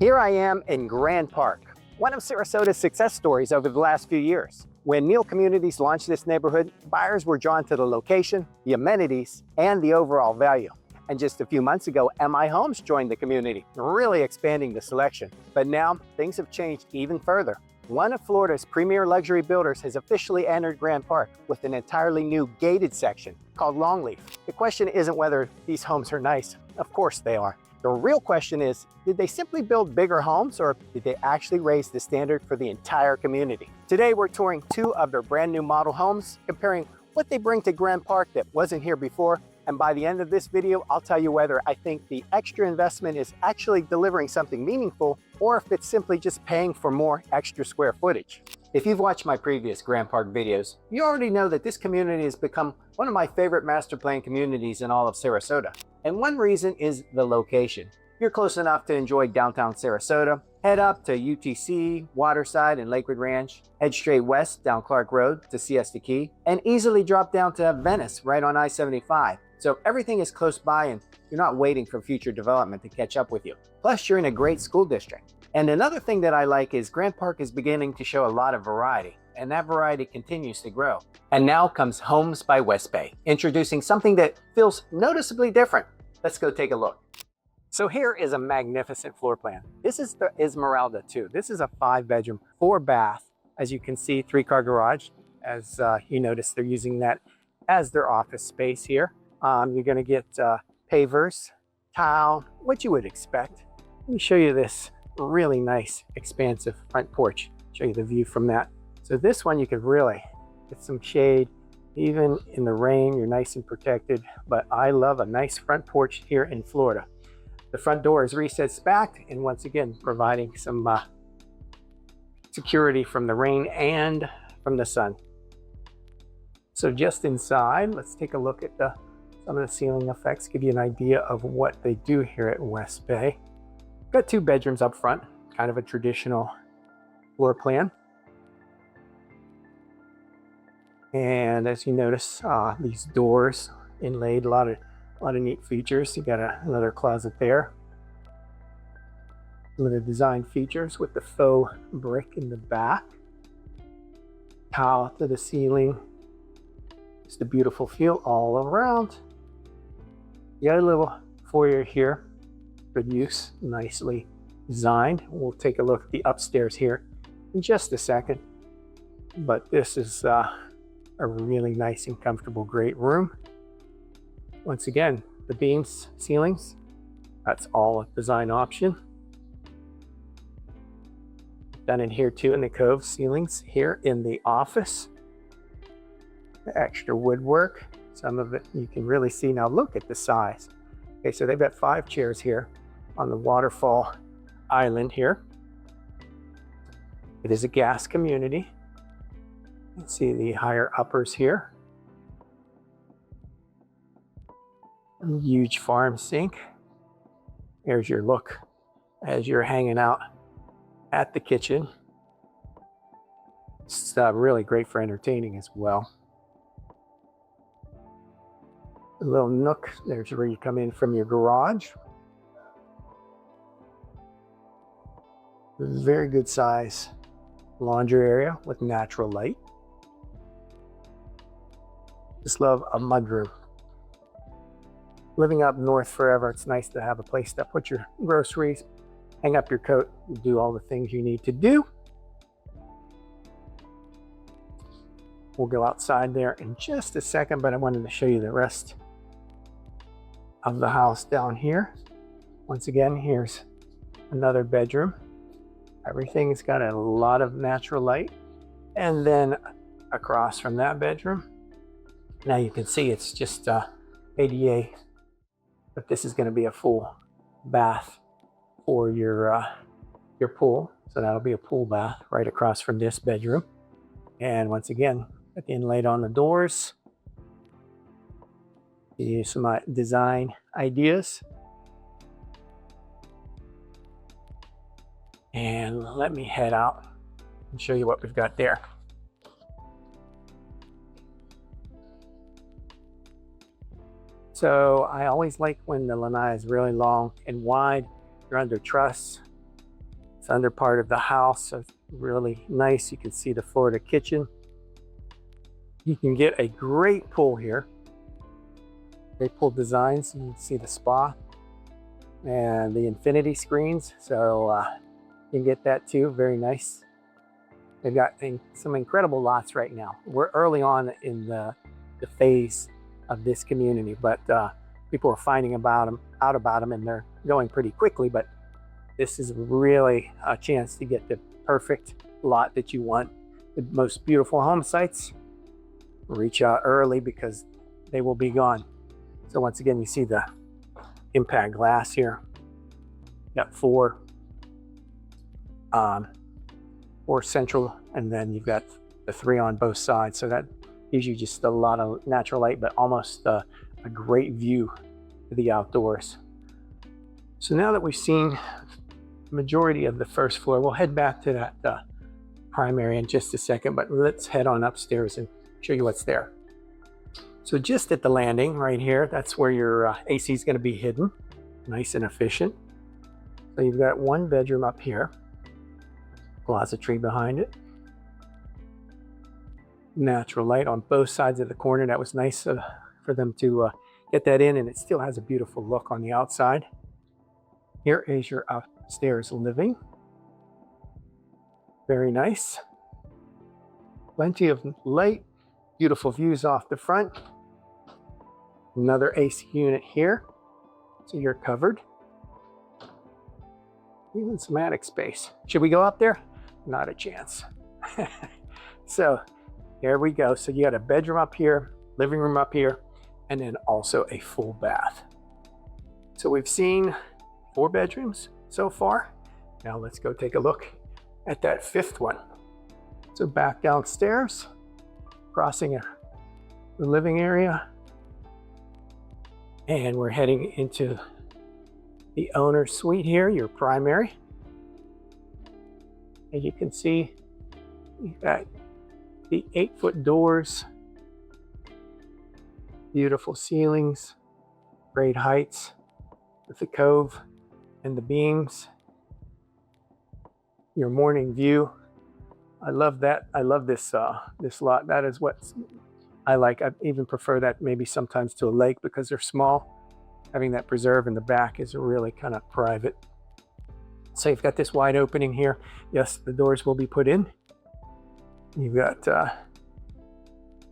Here I am in Grand Park, one of Sarasota's success stories over the last few years. When Neal Communities launched this neighborhood, buyers were drawn to the location, the amenities, and the overall value. And just a few months ago, MI Homes joined the community, really expanding the selection. But now, things have changed even further. One of Florida's premier luxury builders has officially entered Grand Park with an entirely new gated section called Longleaf. The question isn't whether these homes are nice. Of course they are. The real question is, did they simply build bigger homes, or did they actually raise the standard for the entire community? Today, we're touring two of their brand new model homes, comparing what they bring to Grand Park that wasn't here before. And by the end of this video, I'll tell you whether I think the extra investment is actually delivering something meaningful, or if it's simply just paying for more extra square footage. If you've watched my previous Grand Park videos, you already know that this community has become one of my favorite master plan communities in all of Sarasota. And one reason is the location. You're close enough to enjoy downtown Sarasota, head up to UTC, Waterside, and Lakewood Ranch, head straight west down Clark Road to Siesta Key, and easily drop down to Venice right on I-75. So everything is close by and you're not waiting for future development to catch up with you. Plus, you're in a great school district. And another thing that I like is Grand Park is beginning to show a lot of variety, and that variety continues to grow. And now comes Homes by WestBay, introducing something that feels noticeably different. Let's go take a look. So here is a magnificent floor plan. This is the Ismeralda 2. This is a 5-bedroom, 4-bath. As you can see, 3-car garage. As you notice, they're using that as their office space here. You're gonna get pavers, tile, what you would expect. Let me show you this really nice, expansive front porch. Show you the view from that. So this one, you could really get some shade. Even in the rain, you're nice and protected. But I love a nice front porch here in Florida. The front door is recessed back, and once again, providing some security from the rain and from the sun. So just inside, let's take a look at some of the ceiling effects, give you an idea of what they do here at WestBay. Got 2 bedrooms up front, kind of a traditional floor plan. And as you notice, these doors inlaid, a lot of neat features. You got another closet there. Some of the design features with the faux brick in the back. Tile to the ceiling. Just a beautiful feel all around. You got a little foyer here. Good use, nicely designed. We'll take a look at the upstairs here in just a second. But this is a really nice and comfortable, great room. Once again, the beams, ceilings, that's all a design option. Done in here too in the cove ceilings here in the office. The extra woodwork, some of it you can really see. Now look at the size. Okay, so they've got 5 chairs here on the waterfall island here. It is a gas community. You can see the higher uppers here. A huge farm sink. Here's your look as you're hanging out at the kitchen. It's really great for entertaining as well. A little nook, there's where you come in from your garage. Very good size laundry area with natural light. Just love a mudroom. Living up north forever, it's nice to have a place to put your groceries, hang up your coat, and do all the things you need to do. We'll go outside there in just a second, but I wanted to show you the rest of the house down here. Once again, here's another bedroom. Everything's got a lot of natural light. And then across from that bedroom, now you can see it's just ADA, but this is going to be a full bath for your pool. So that'll be a pool bath right across from this bedroom. And once again, got the inlaid on the doors. Give you some design ideas. And let me head out and show you what we've got there. So I always like when the lanai is really long and wide. You're under truss. It's under part of the house, so it's really nice. You can see the Florida kitchen. You can get a great pool here. Great pool designs. You can see the spa and the infinity screens. So you can get that too, very nice. They've got some incredible lots right now. We're early on in the phase of this community, but people are finding out about them, and they're going pretty quickly. But this is really a chance to get the perfect lot that you want. The most beautiful home sites. Reach out early because they will be gone. So once again, you see the impact glass here. Got four central, and then you've got the 3 on both sides. So that gives you just a lot of natural light, but almost a great view to the outdoors. So now that we've seen the majority of the first floor, we'll head back to that primary in just a second, but let's head on upstairs and show you what's there. So just at the landing right here, that's where your AC is going to be hidden. Nice and efficient. So you've got 1 bedroom up here. Closetry behind it. Natural light on both sides of the corner. That was nice for them to get that in, and it still has a beautiful look on the outside. Here is your upstairs living. Very nice. Plenty of light. Beautiful views off the front. Another AC unit here. So you're covered. Even some attic space. Should we go up there? Not a chance. So there we go. So you got a bedroom up here, living room up here, and then also a full bath. So we've seen 4 bedrooms so far. Now let's go take a look at that 5th one. So back downstairs, crossing the living area, and we're heading into the owner's suite here, your primary. And you can see you've got the 8-foot doors, beautiful ceilings, great heights with the cove and the beams. Your morning view. I love that. I love this this lot. That is what I like. I even prefer that maybe sometimes to a lake because they're small. Having that preserve in the back is really kind of private. So you've got this wide opening here. Yes, the doors will be put in. You've got a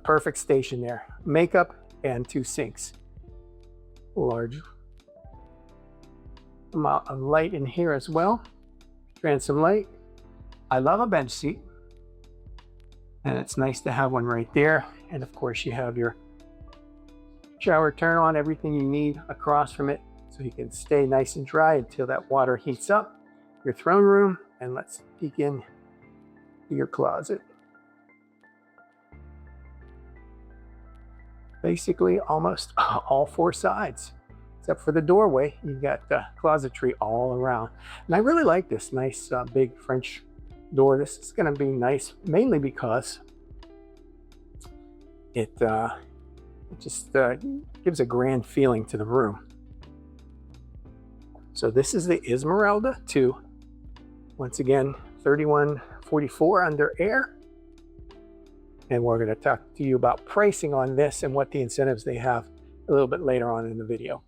perfect station there. Makeup and 2 sinks. Large amount of light in here as well. Transom light. I love a bench seat. And it's nice to have one right there. And of course you have your shower turn on, everything you need across from it, so you can stay nice and dry until that water heats up. Your throne room, and let's peek in to your closet. Basically almost all 4 sides, except for the doorway. You've got closetry all around. And I really like this nice big French door. This is going to be nice, mainly because it just gives a grand feeling to the room. So this is the Ismeralda 2. Once again, $3144 under air. And we're going to talk to you about pricing on this and what the incentives they have a little bit later on in the video.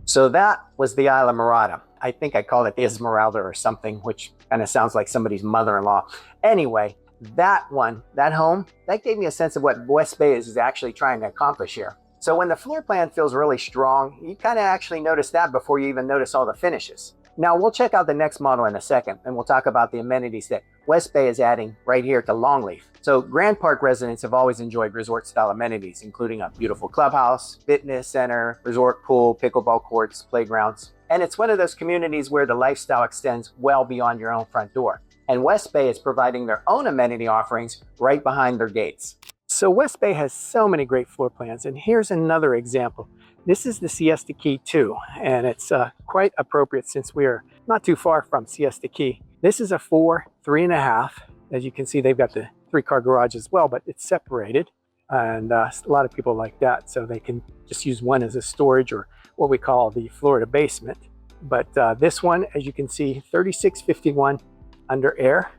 So that was the Ismeralda. I think I called it the Ismeralda or something, which kind of sounds like somebody's mother-in-law. Anyway, that one, that home, that gave me a sense of what WestBay is actually trying to accomplish here. So when the floor plan feels really strong, you kind of actually notice that before you even notice all the finishes. Now we'll check out the next model in a second, and we'll talk about the amenities that WestBay is adding right here to Longleaf. So Grand Park residents have always enjoyed resort-style amenities, including a beautiful clubhouse, fitness center, resort pool, pickleball courts, playgrounds. And it's one of those communities where the lifestyle extends well beyond your own front door. And WestBay is providing their own amenity offerings right behind their gates. So WestBay has so many great floor plans, and here's another example. This is the Siesta Key 2, and it's quite appropriate since we are not too far from Siesta Key. This is a 4, 3.5. As you can see, they've got the 3-car garage as well, but it's separated. And a lot of people like that, so they can just use one as a storage, or what we call the Florida basement. But this one, as you can see, $3651 under air,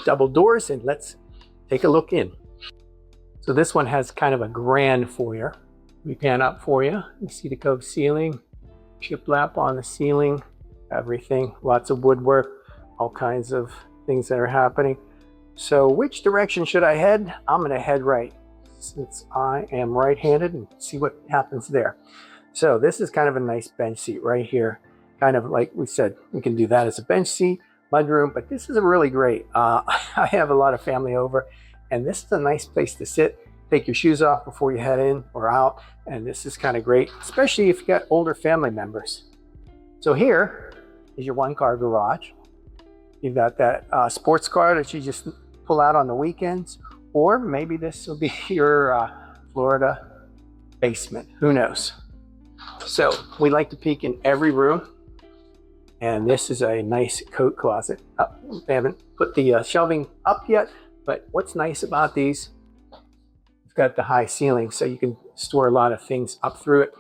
double doors, and let's take a look in. So this one has kind of a grand foyer. We pan up for you. You see the cove ceiling, shiplap on the ceiling, everything, lots of woodwork, all kinds of things that are happening. So which direction should I head? I'm gonna head right, since I am right-handed, and see what happens there. So this is kind of a nice bench seat right here. Kind of like we said, we can do that as a bench seat, mudroom, but this is a really great. I have a lot of family over, and this is a nice place to sit. Take your shoes off before you head in or out, and this is kind of great, especially if you got older family members. So here is your one-car garage. You've got that sports car that you just pull out on the weekends, or maybe this will be your Florida basement, who knows. So we like to peek in every room, and this is a nice coat closet. They haven't put the shelving up yet, but what's nice about these, it's got the high ceiling, so you can store a lot of things up through it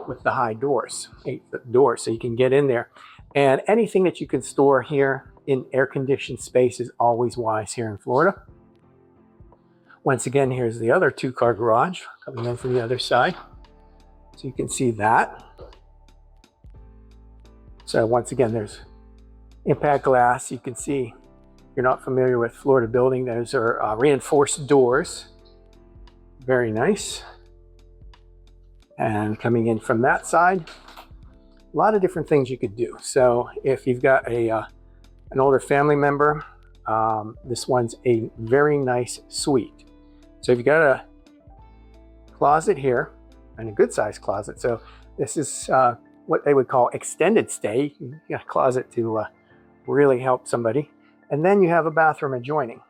with the high doors, 8-foot doors, so you can get in there. And anything that you can store here in air-conditioned space is always wise here in Florida. Once again, here's the other 2-car garage coming in from the other side. So you can see that. So once again, there's impact glass. You can see, if you're not familiar with Florida building, those are reinforced doors. Very nice. And coming in from that side, a lot of different things you could do. So if you've got an older family member, this one's a very nice suite. So if you've got a closet here, and a good sized closet. So this is what they would call extended stay. You got a closet to really help somebody. And then you have a bathroom adjoining.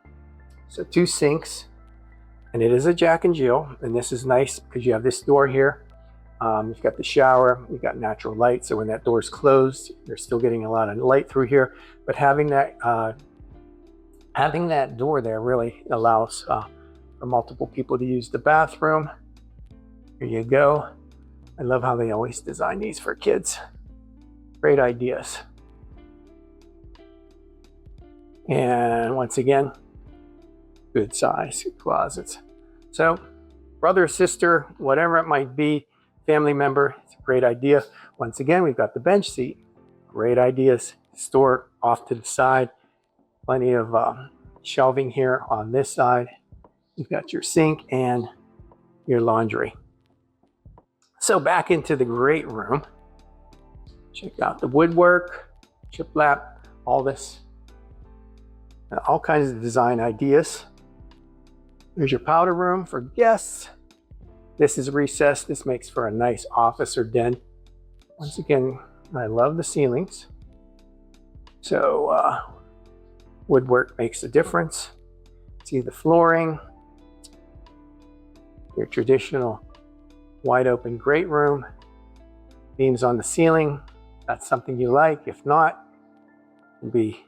So 2 sinks, and it is a Jack and Jill. And this is nice because you have this door here. You've got the shower, you've got natural light. So when that door is closed, you're still getting a lot of light through here. But having that door there really allows for multiple people to use the bathroom. Here you go. I love how they always design these for kids. Great ideas. And once again, good size closets. So brother, sister, whatever it might be, family member, it's a great idea. Once again, we've got the bench seat. Great ideas. Store off to the side. Plenty of shelving here on this side. You've got your sink and your laundry. So back into the great room. Check out the woodwork, shiplap, all this, all kinds of design ideas. There's your powder room for guests. This is recessed. This makes for a nice office or den. Once again, I love the ceilings. So woodwork makes a difference. See the flooring, your traditional wide open great room, beams on the ceiling. That's something you like. If not, it'll be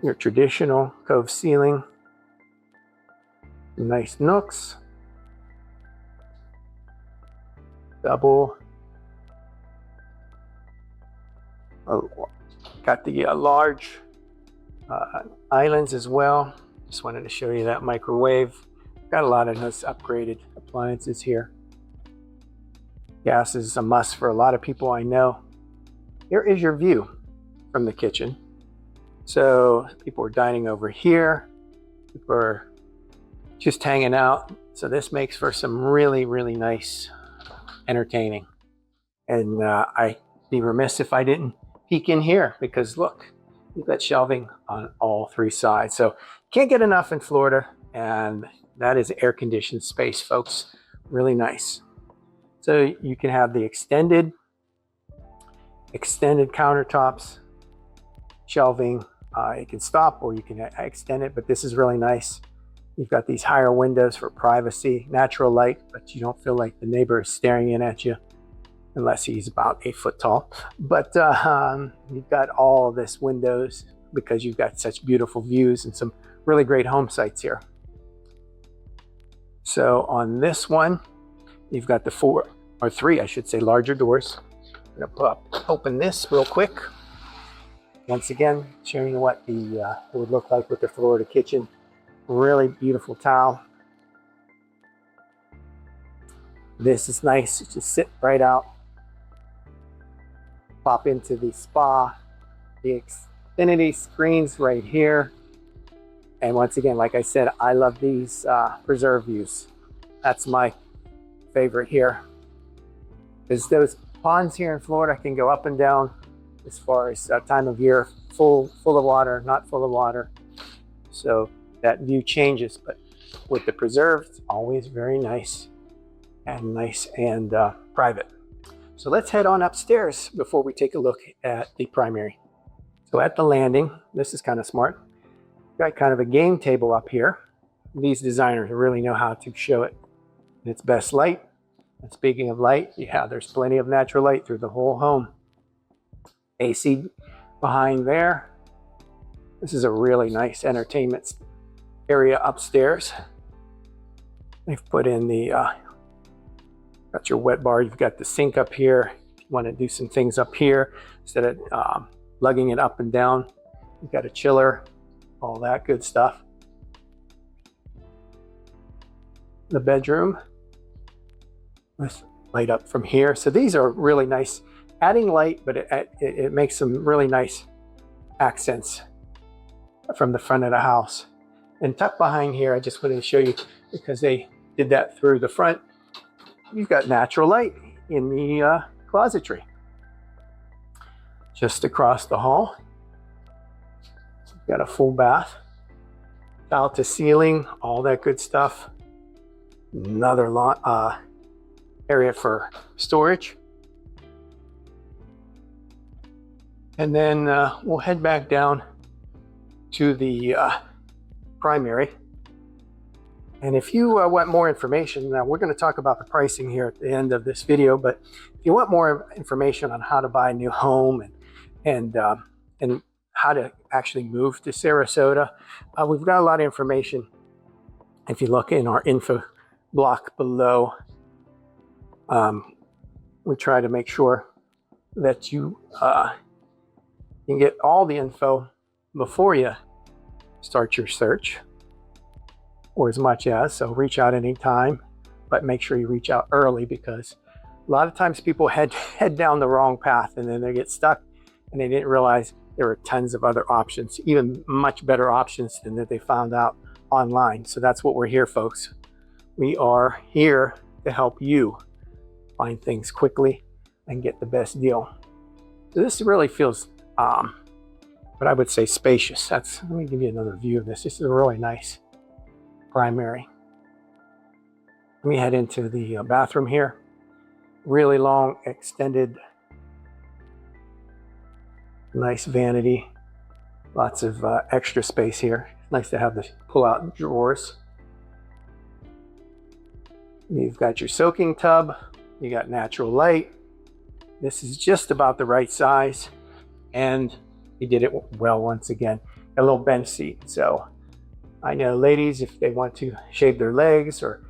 your traditional cove ceiling. Nice nooks. Double. Got the large islands as well. Just wanted to show you that microwave. Got a lot of nice upgraded appliances here. Gas is a must for a lot of people I know. Here is your view from the kitchen. So people are dining over here. People are just hanging out. So this makes for some really, really nice entertaining. And I'd be remiss if I didn't peek in here, because look, you've got shelving on all 3 sides. So can't get enough in Florida, and that is air-conditioned space, folks. Really nice. So you can have the extended countertops, shelving. You can stop or you can extend it, but this is really nice. You've got these higher windows for privacy, natural light, but you don't feel like the neighbor is staring in at you, unless he's about 8 foot tall. But you've got all of this windows because you've got such beautiful views and some really great home sites here. So on this one, you've got the 4 or 3, I should say, larger doors. I'm gonna open this real quick. Once again, showing you what the it would look like with the Florida kitchen. Really beautiful tile. This is nice. Just sit right out. Pop into the spa. The Xfinity screens right here. And once again, like I said, I love these preserve views. That's my favorite here. Because those ponds here in Florida can go up and down as far as time of year, full of water, not full of water. So that view changes, but with the preserve, it's always very nice and private. So let's head on upstairs before we take a look at the primary. So at the landing, this is kind of smart. Got kind of a game table up here. These designers really know how to show it in its best light. And speaking of light, yeah, there's plenty of natural light through the whole home. AC behind there. This is a really nice entertainment area upstairs. They've put in the, got your wet bar. You've got the sink up here. You want to do some things up here instead of lugging it up and down. You've got a chiller. All that good stuff. The bedroom. Let's light up from here. So these are really nice. Adding light, but it makes some really nice accents from the front of the house. And tucked behind here, I just wanted to show you, because they did that through the front, you've got natural light in the closetry. Just across the hall. Got a full bath, tile to ceiling, all that good stuff. Another area for storage. And then we'll head back down to the primary. And if you want more information, now we're going to talk about the pricing here at the end of this video, but if you want more information on how to buy a new home and how to actually move to Sarasota, we've got a lot of information. If you look in our info block below, we try to make sure that you can get all the info before you start your search, or as much as. So reach out anytime, but make sure you reach out early, because a lot of times people head down the wrong path and then they get stuck and they didn't realize there were tons of other options, even much better options than that they found out online. So that's what we're here, folks. We are here to help you find things quickly and get the best deal. So this really feels, what I would say, spacious. Let me give you another view of this. This is a really nice primary. Let me head into the bathroom here. Really long, extended, nice vanity. Lots of extra space here. Nice to have the pull-out drawers. You've got your soaking tub. You got natural light. This is just about the right size, and you did it well once again. A little bench seat. So I know ladies, if they want to shave their legs, or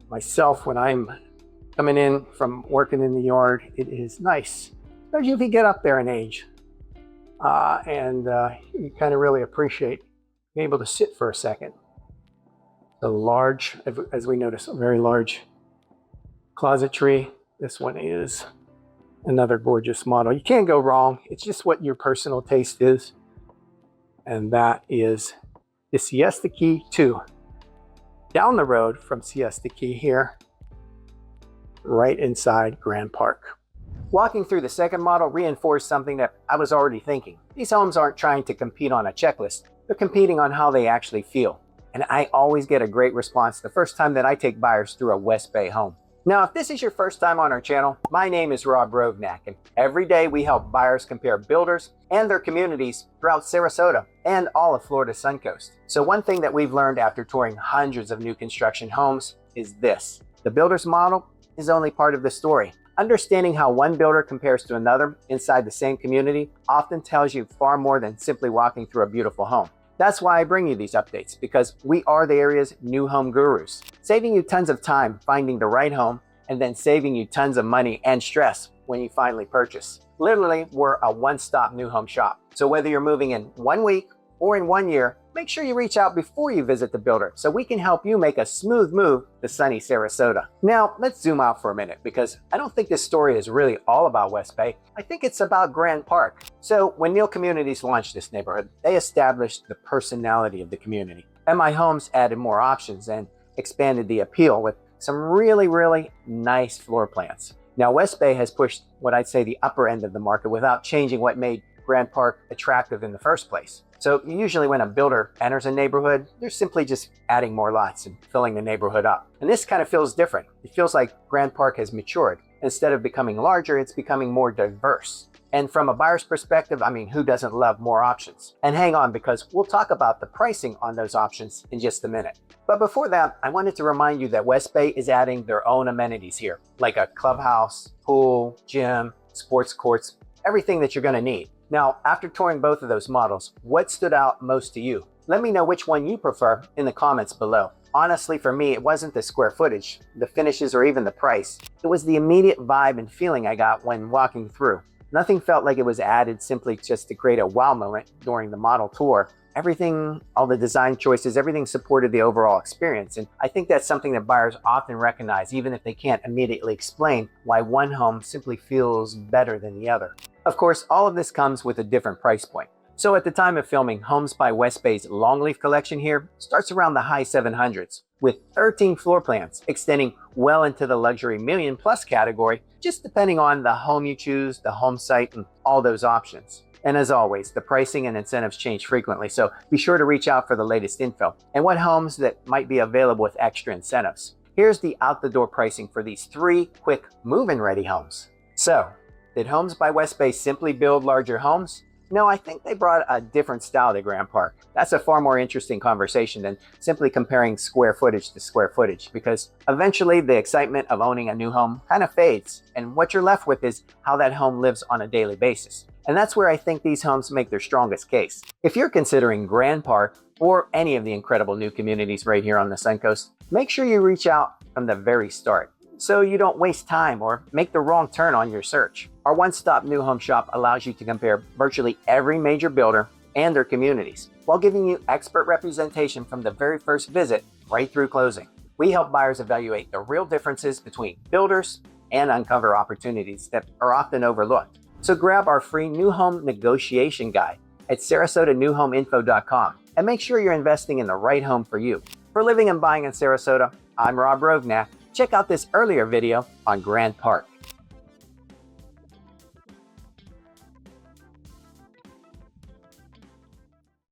myself when I'm coming in from working in the yard, it is nice, especially if you get up there in age. You kind of really appreciate being able to sit for a second. The large, as we notice, a very large closetry. This one is another gorgeous model. You can't go wrong. It's just what your personal taste is. And that is the Siesta Key 2. Down the road from Siesta Key here, right inside Grand Park. Walking through the second model reinforced something that I was already thinking. These homes aren't trying to compete on a checklist. They're competing on how they actually feel. And I always get a great response the first time that I take buyers through a WestBay home. Now, if this is your first time on our channel, my name is Rovnak, and every day we help buyers compare builders and their communities throughout Sarasota and all of Florida's Suncoast. So one thing that we've learned after touring hundreds of new construction homes is this: the builder's model is only part of the story. Understanding how one builder compares to another inside the same community often tells you far more than simply walking through a beautiful home. That's why I bring you these updates, because we are the area's new home gurus, saving you tons of time finding the right home and then saving you tons of money and stress when you finally purchase. Literally, we're a one-stop new home shop. So whether you're moving in 1 week or in 1 year, make sure you reach out before you visit the builder so we can help you make a smooth move to sunny Sarasota. Now, let's zoom out for a minute because I don't think this story is really all about WestBay. I think it's about Grand Park. So when Neal Communities launched this neighborhood, they established the personality of the community. MI Homes added more options and expanded the appeal with some really nice floor plans. Now, WestBay has pushed what I'd say the upper end of the market without changing what made Grand Park attractive in the first place. So usually when a builder enters a neighborhood, they're simply just adding more lots and filling the neighborhood up. And this kind of feels different. It feels like Grand Park has matured. Instead of becoming larger, it's becoming more diverse. And from a buyer's perspective, I mean, who doesn't love more options? And hang on, because we'll talk about the pricing on those options in just a minute. But before that, I wanted to remind you that WestBay is adding their own amenities here, like a clubhouse, pool, gym, sports courts, everything that you're going to need. Now, after touring both of those models, what stood out most to you? Let me know which one you prefer in the comments below. Honestly, for me, it wasn't the square footage, the finishes, or even the price. It was the immediate vibe and feeling I got when walking through. Nothing felt like it was added simply just to create a wow moment during the model tour. Everything, all the design choices, everything supported the overall experience. And I think that's something that buyers often recognize, even if they can't immediately explain why one home simply feels better than the other. Of course, all of this comes with a different price point. So at the time of filming, Homes by WestBay's Longleaf collection here starts around the high 700s, with 13 floor plans extending well into the luxury million plus category, just depending on the home you choose, the home site, and all those options. And as always, the pricing and incentives change frequently, so be sure to reach out for the latest info and what homes that might be available with extra incentives. Here's the out-the-door pricing for these 3 quick move-in ready homes. So, did Homes by WestBay simply build larger homes? No, I think they brought a different style to Grand Park. That's a far more interesting conversation than simply comparing square footage to square footage, because eventually the excitement of owning a new home kind of fades, and what you're left with is how that home lives on a daily basis. And that's where I think these homes make their strongest case. If you're considering Grand Park or any of the incredible new communities right here on the Suncoast, make sure you reach out from the very start so you don't waste time or make the wrong turn on your search. Our one-stop new home shop allows you to compare virtually every major builder and their communities while giving you expert representation from the very first visit right through closing. We help buyers evaluate the real differences between builders and uncover opportunities that are often overlooked. So grab our free new home negotiation guide at SarasotaNewHomeInfo.com and make sure you're investing in the right home for you. For living and buying in Sarasota, I'm Rovnak. Check out this earlier video on Grand Park.